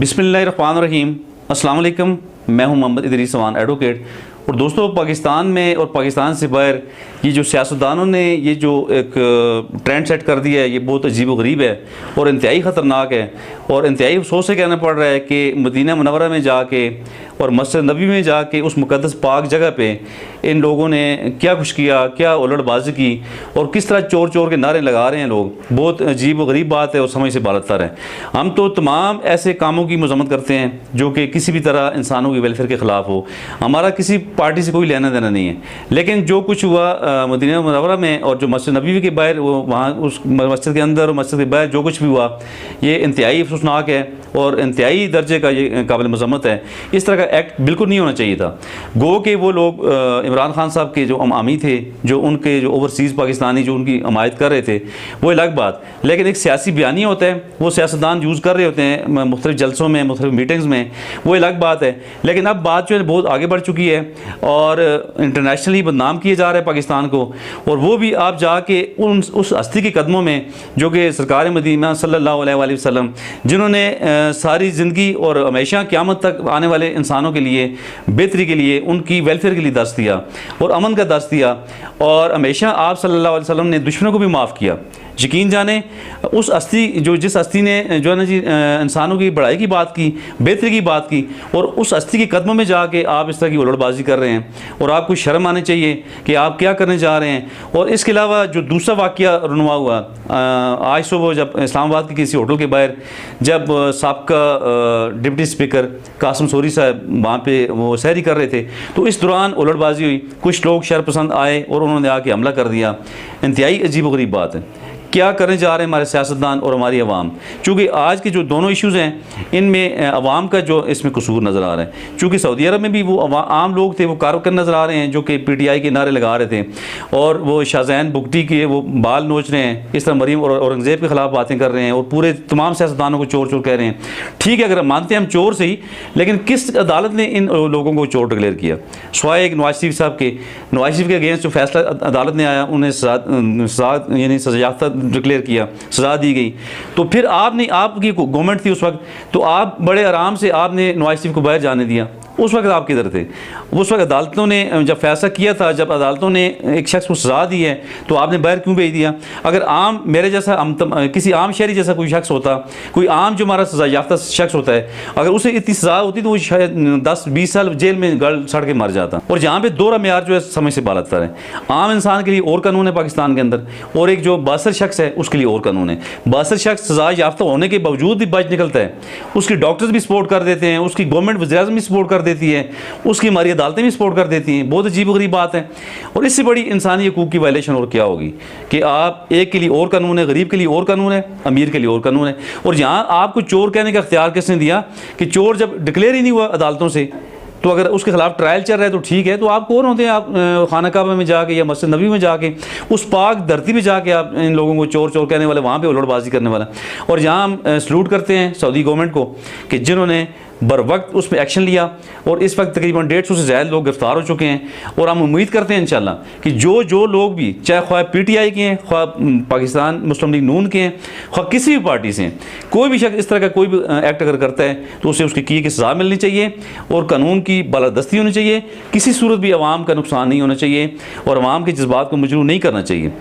बिस्मिल्लाहिर्रहमानिर्रहीम। अस्सलाम वालेकुम। मैं हूं मोहम्मद इदरीस अवान एडवोकेट। और दोस्तों, पाकिस्तान में और पाकिस्तान से बाहर ये जो सियासतदानों ने ये जो एक ट्रेंड सेट कर दिया है, ये बहुत अजीब व गरीब है और इंतहाई ख़तरनाक है। और इंतहाई अफसोस से कहना पड़ रहा है कि मदीना मुनव्वरा में जाके और मस्जिद नबी में जाके उस मुक़द्दस पाक जगह पे इन लोगों ने क्या कुछ किया, क्या उलटबाजी की और किस तरह चोर चोर के नारे लगा रहे हैं लोग। बहुत अजीब व गरीब बात है और समझ से बालतर है। हम तो तमाम ऐसे कामों की मज़म्मत करते हैं जो कि किसी भी तरह इंसानों की वेलफेयर के ख़िलाफ़ हो। हमारा किसी पार्टी से कोई लेना देना नहीं है, लेकिन जो कुछ हुआ मदीना मुनव्वरा में और जो मस्जिद नबी के बाहर, वो वहाँ उस मस्जिद के अंदर और मस्जिद के बाहर जो कुछ भी हुआ, ये इंतहाई अफसोसनाक है और इंतहाई दर्जे का ये काबिल मज़म्मत है। इस तरह का एक्ट बिल्कुल नहीं होना चाहिए था। गो के वो लोग इमरान खान साहब के जो अमी थे, जो उनके जो ओवरसीज़ पाकिस्तानी जो उनकी हमायत कर रहे थे, वो अलग बात। लेकिन एक सियासी बयानिया होता है, वो सियासतदान यूज़ कर रहे होते हैं मुख्तलिफ जलसों में, मुख्तलिफ मीटिंग्स में, वो अलग बात है। लेकिन अब बात जो है बहुत आगे बढ़ चुकी है और इंटरनेशनली बदनाम किए जा रहे हैं पाकिस्तान को। और वो भी आप जाके उस हस्ती के कदमों में जो कि सरकार मदीना सल्लल्लाहु अलैहि वसल्लम, जिन्होंने सारी ज़िंदगी और हमेशा क़यामत तक आने वाले इंसानों के लिए, बेहतरी के लिए, उनकी वेलफेयर के लिए दर्स दिया और अमन का दर्स दिया। और हमेशा आप सल्लल्लाहु अलैहि वसल्लम ने दुश्मनों को भी माफ़ किया। यकीन जाने उस हस्ती जिस हस्ती ने जो है ना जी इंसानों की बढ़ाई की बात की, बेहतरी की बात की, और उस हस्ती के कदमों में जाके आप इस तरह की उलटबाजी कर रहे हैं। और आपको शर्म आनी चाहिए कि आप क्या करने जा रहे हैं। और इसके अलावा जो दूसरा वाक़या रुनवा हुआ आज सुबह, जब इस्लामाबाद के किसी होटल के बाहर जब साबका डिप्टी स्पीकर कासिम सोरी साहब वहाँ पे वो सहरी कर रहे थे, तो इस दौरान उलटबाजी हुई। कुछ लोग शरपसंद आए और उन्होंने आके हमला कर दिया। इंतहाई अजीब व गरीब बात है। क्या करने जा रहे हैं हमारे सियासतदान और हमारी आवाम। चूँकि आज के जो दोनों इश्यूज़ हैं, इनमें आवाम का जो इसमें कसूर नज़र आ रहा है। चूँकि सऊदी अरब में भी वो आम लोग थे, वो कारकर नज़र आ रहे हैं जो कि PTI के नारे लगा रहे थे और वो शाहजहान बुगटी के वो बाल नोच रहे हैं, इस तरह मरीम और औरंगज़ेब के ख़िलाफ़ बातें कर रहे हैं और पूरे तमाम सियासतदानों को चोर चोर कह रहे हैं। ठीक है, अगर मानते हैं हम चोर से ही, लेकिन किस अदालत ने इन लोगों को चोर डिक्लेयर किया? स्वाय एक नवाज शरीफ साहब के, नवाज शरीफ के अगेंस्ट जो फैसला अदालत ने आया, उन्हें सज़ा यानी सज़ायाफ्ता डिक्लेयर किया, सज़ा दी गई। तो फिर आपने, आपकी गवर्नमेंट थी उस वक्त, तो आप बड़े आराम से आपने नवाज शरीफ को बाहर जाने दिया। उस वक्त आप किधर थे? उस वक्त अदालतों ने जब फैसला किया था, जब अदालतों ने एक शख्स को सज़ा दी है, तो आपने बाहर क्यों भेज दिया? अगर आम मेरे जैसा किसी आम शहरी जैसा कोई शख्स होता, कोई आम जो हमारा सज़ा याफ्ता शख्स होता है, अगर उसे इतनी सज़ा होती तो वो शायद 10-20 साल जेल में गल सड़ के मर जाता। और जहाँ पे दोहरा मेयार जो है समझ से बालतर है। आम इंसान के लिए और कानून है पाकिस्तान के अंदर, और एक जो बासर शख्स है उसके लिए और कानून है। बासर शख्स सज़ा याफ्ता होने के बावजूद भी बच निकलता है, उसकी डॉक्टर्स भी सपोर्ट कर देते हैं, उसकी गवर्नमेंट वज़ीर-ए-आज़म भी सपोर्ट कर देती है, उसकी हमारी अदालतें भी सपोर्ट कर देती हैं। बहुत अजीब गरीब बात है। और इससे बड़ी इंसानी हकूक़ की वायलेशन और क्या होगी कि आप एक के लिए और कानून है, गरीब के लिए और कानून है, अमीर के लिए और कानून है। और यहाँ आपको चोर कहने का इख्तियार किसने दिया कि चोर जब डिक्लेयर ही नहीं हुआ अदालतों से, तो अगर उसके खिलाफ ट्रायल चल रहा है तो ठीक है, तो आप कौन होते हैं? आप खाना काबा में जाके या मस्जिद नबी में जाके उस पाक धरती पे जाके आप इन लोगों को चोर चोर कहने वाले, वहाँ पे उलटबाजी करने वाला। और जहाँ हम सलूट करते हैं सऊदी गवर्नमेंट को कि जिन्होंने बर वक्त उस पर एक्शन लिया और इस वक्त तकरीबन 150 से ज़्यादा लोग गिरफ्तार हो चुके हैं। और हम उम्मीद करते हैं इंशाल्लाह कि जो लोग भी, चाहे ख्वाह PTI के हैं, ख्वाह पाकिस्तान मुस्लिम लीग नून के हैं, ख्वाह किसी भी पार्टी से हैं, कोई भी शख्स इस तरह का कोई भी एक्ट अगर करता है तो उसे उसकी किए की सज़ा मिलनी चाहिए और कानून की बालादस्ती होनी चाहिए। किसी सूरत भी आवाम का नुकसान नहीं होना चाहिए और आवाम के जज्बात को मजरूह नहीं करना चाहिए।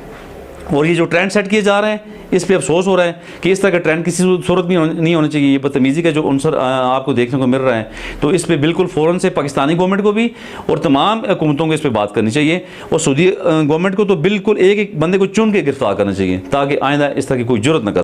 और ये जो ट्रेंड सेट किए जा रहे हैं, इस पे अफसोस हो रहा है कि इस तरह का ट्रेंड किसी सूरत में नहीं होना चाहिए। ये बदतमीज़ी का जो अंसर आपको देखने को मिल रहा है, तो इस पे बिल्कुल फ़ौरन से पाकिस्तानी गवर्नमेंट को भी और तमाम हुकूमतों को इस पे बात करनी चाहिए। और सऊदी गवर्नमेंट को तो बिल्कुल एक एक बंदे को चुन के गिरफ्तार करना चाहिए ताकि आइंदा इस तरह की कोई जुर्रत न कर।